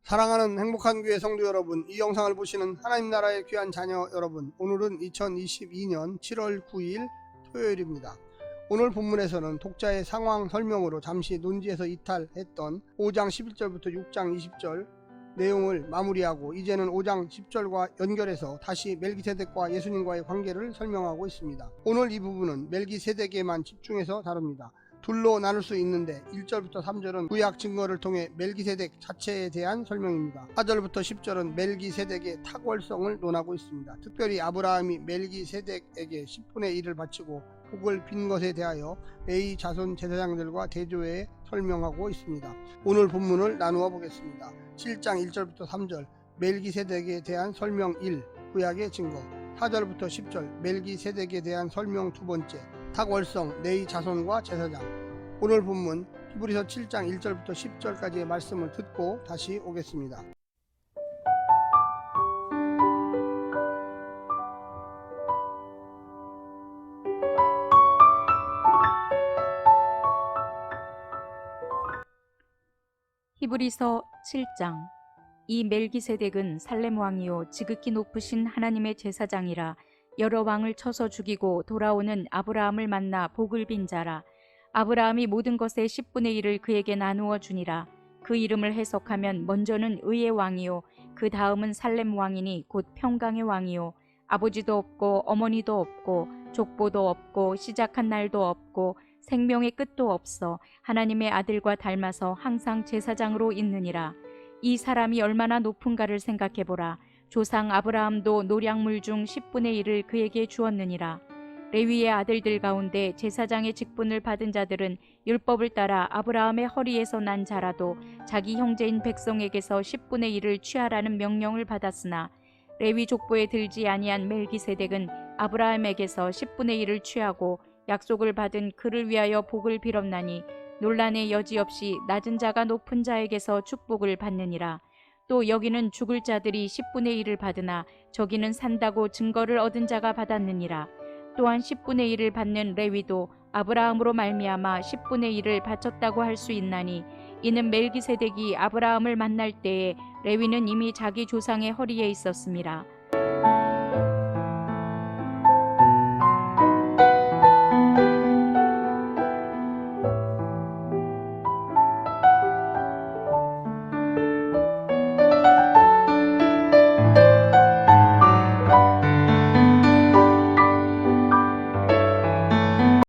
사랑하는 행복한 교회 성도 여러분, 이 영상을 보시는 하나님 나라의 귀한 자녀 여러분, 오늘은 2022년 7월 9일 토요일입니다. 오늘 본문에서는 독자의 상황 설명으로 잠시 논지에서 이탈했던 5장 11절부터 6장 20절 내용을 마무리하고 이제는 5장 10절과 연결해서 다시 멜기세덱과 예수님과의 관계를 설명하고 있습니다. 오늘 이 부분은 멜기세덱에만 집중해서 다룹니다. 둘로 나눌 수 있는데 1절부터 3절은 구약 증거를 통해 멜기세덱 자체에 대한 설명입니다. 4절부터 10절은 멜기세덱의 탁월성을 논하고 있습니다. 특별히 아브라함이 멜기세덱에게 10분의 1을 바치고 복을 빈 것에 대하여 레위 자손 제사장들과 대조해 설명하고 있습니다. 오늘 본문을 나누어 보겠습니다. 7장 1절부터 3절 멜기세덱에 대한 설명 1, 구약의 증거. 4절부터 10절 멜기세덱에 대한 설명 두 번째, 탁월성, 레위 자손과 제사장. 오늘 본문 히브리서 7장 1절부터 10절까지의 말씀을 듣고 다시 오겠습니다. 히브리서 7장. 이 멜기세덱은 살렘 왕이요 지극히 높으신 하나님의 제사장이라. 여러 왕을 쳐서 죽이고 돌아오는 아브라함을 만나 복을 빈 자라. 아브라함이 모든 것의 10분의 1을 그에게 나누어 주니라. 그 이름을 해석하면 먼저는 의의 왕이요 그 다음은 살렘 왕이니 곧 평강의 왕이요 아버지도 없고 어머니도 없고 족보도 없고 시작한 날도 없고 생명의 끝도 없어 하나님의 아들과 닮아서 항상 제사장으로 있느니라. 이 사람이 얼마나 높은가를 생각해보라. 조상 아브라함도 노량물 중 10분의 1을 그에게 주었느니라. 레위의 아들들 가운데 제사장의 직분을 받은 자들은 율법을 따라 아브라함의 허리에서 난 자라도 자기 형제인 백성에게서 10분의 1을 취하라는 명령을 받았으나 레위 족보에 들지 아니한 멜기세덱은 아브라함에게서 10분의 1을 취하고 약속을 받은 그를 위하여 복을 빌었나니 논란의 여지 없이 낮은 자가 높은 자에게서 축복을 받느니라. 또 여기는 죽을 자들이 10분의 1을 받으나 저기는 산다고 증거를 얻은 자가 받았느니라. 또한 10분의 1을 받는 레위도 아브라함으로 말미암아 10분의 1을 바쳤다고 할 수 있나니 이는 멜기세덱이 아브라함을 만날 때에 레위는 이미 자기 조상의 허리에 있었음이라.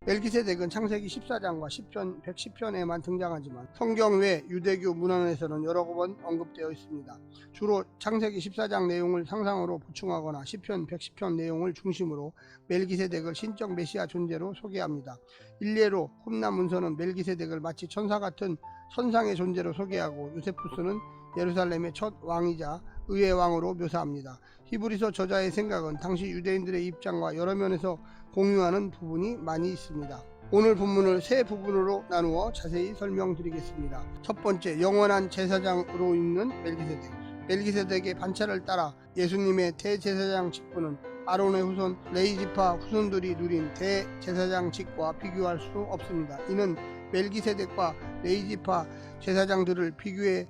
멜기세덱은 창세기 14장과 10편 110편에만 등장하지만 성경 외 유대교 문헌에서는 여러 번 언급되어 있습니다. 주로 창세기 14장 내용을 상상으로 보충하거나 10편 110편 내용을 중심으로 멜기세덱을 신적 메시아 존재로 소개합니다. 일례로 홈나 문서는 멜기세덱을 마치 천사 같은 선상의 존재로 소개하고 요세푸스는 예루살렘의 첫 왕이자 의의 왕으로 묘사합니다. 히브리서 저자의 생각은 당시 유대인들의 입장과 여러 면에서 공유하는 부분이 많이 있습니다. 오늘 본문을 세 부분으로 나누어 자세히 설명드리겠습니다. 첫 번째, 영원한 제사장으로 있는 멜기세덱. 멜기세덱의 반차를 따라 예수님의 대제사장 직분은 아론의 후손 레위지파 후손들이 누린 대제사장직과 비교할 수 없습니다. 이는 멜기세덱과 레위지파 제사장들을 비교해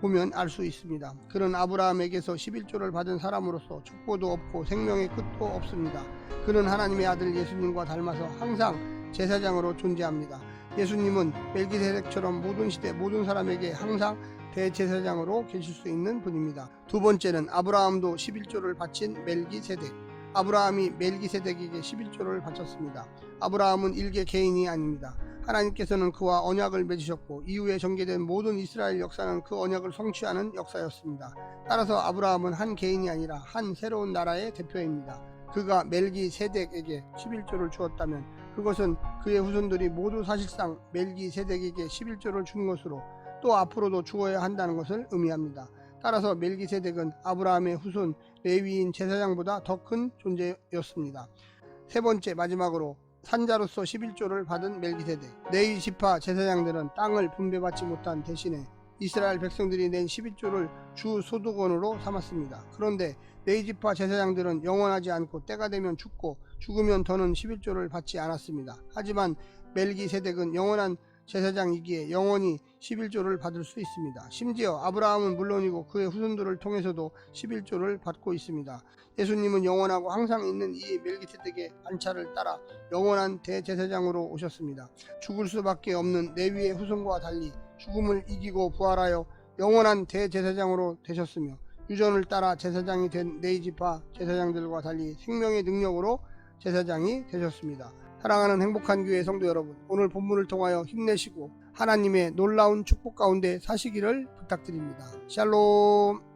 보면 알 수 있습니다. 그는 아브라함에게서 11조를 받은 사람으로서 족보도 없고 생명의 끝도 없습니다. 그는 하나님의 아들 예수님과 닮아서 항상 제사장으로 존재합니다. 예수님은 멜기세덱처럼 모든 시대 모든 사람에게 항상 대제사장으로 계실 수 있는 분입니다. 두 번째는 아브라함도 11조를 바친 멜기세덱. 아브라함이 멜기세덱에게 11조를 바쳤습니다. 아브라함은 일개 개인이 아닙니다. 하나님께서는 그와 언약을 맺으셨고 이후에 전개된 모든 이스라엘 역사는 그 언약을 성취하는 역사였습니다. 따라서 아브라함은 한 개인이 아니라 한 새로운 나라의 대표입니다. 그가 멜기세덱에게 11조를 주었다면 그것은 그의 후손들이 모두 사실상 멜기세덱에게 11조를 준 것으로 또 앞으로도 주어야 한다는 것을 의미합니다. 따라서 멜기세덱은 아브라함의 후손 레위인 제사장보다 더 큰 존재였습니다. 세 번째, 마지막으로 산자로서 11조를 받은 멜기세덱. 레위 지파 제사장들은 땅을 분배받지 못한 대신에 이스라엘 백성들이 낸 11조를 주 소득원으로 삼았습니다. 그런데 레위 지파 제사장들은 영원하지 않고 때가 되면 죽고 죽으면 더는 11조를 받지 않았습니다. 하지만 멜기세덱은 영원한 제사장이기에 영원히 11조를 받을 수 있습니다. 심지어 아브라함은 물론이고 그의 후손들을 통해서도 11조를 받고 있습니다. 예수님은 영원하고 항상 있는 이 멜기세덱의 반차를 따라 영원한 대제사장으로 오셨습니다. 죽을 수밖에 없는 레위의 후손과 달리 죽음을 이기고 부활하여 영원한 대제사장으로 되셨으며 유전을 따라 제사장이 된 레위지파 제사장들과 달리 생명의 능력으로 제사장이 되셨습니다. 사랑하는 행복한 교회 성도 여러분, 오늘 본문을 통하여 힘내시고 하나님의 놀라운 축복 가운데 사시기를 부탁드립니다. 샬롬.